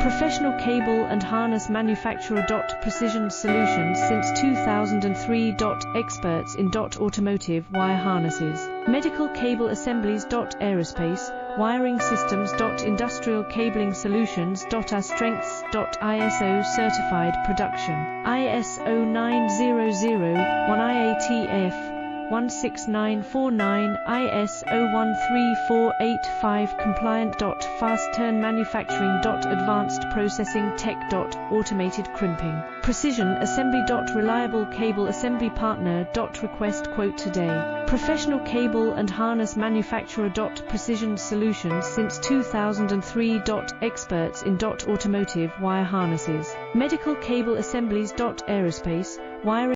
Professional cable and harness manufacturer. Precision Solutions since 2003. Experts in automotive wire harnesses, medical cable assemblies. Aerospace wiring systems. Industrial cabling solutions. Our strengths. ISO certified production, ISO 9001 IATF 16949, ISO 13485 compliant. Fast turn manufacturing. Advanced processing tech. Automated crimping, precision assembly. Reliable cable assembly partner. Request quote today. Professional cable and harness manufacturer. Precision Solutions since 2003. Experts in automotive wire harnesses, medical cable assemblies. Aerospace wiring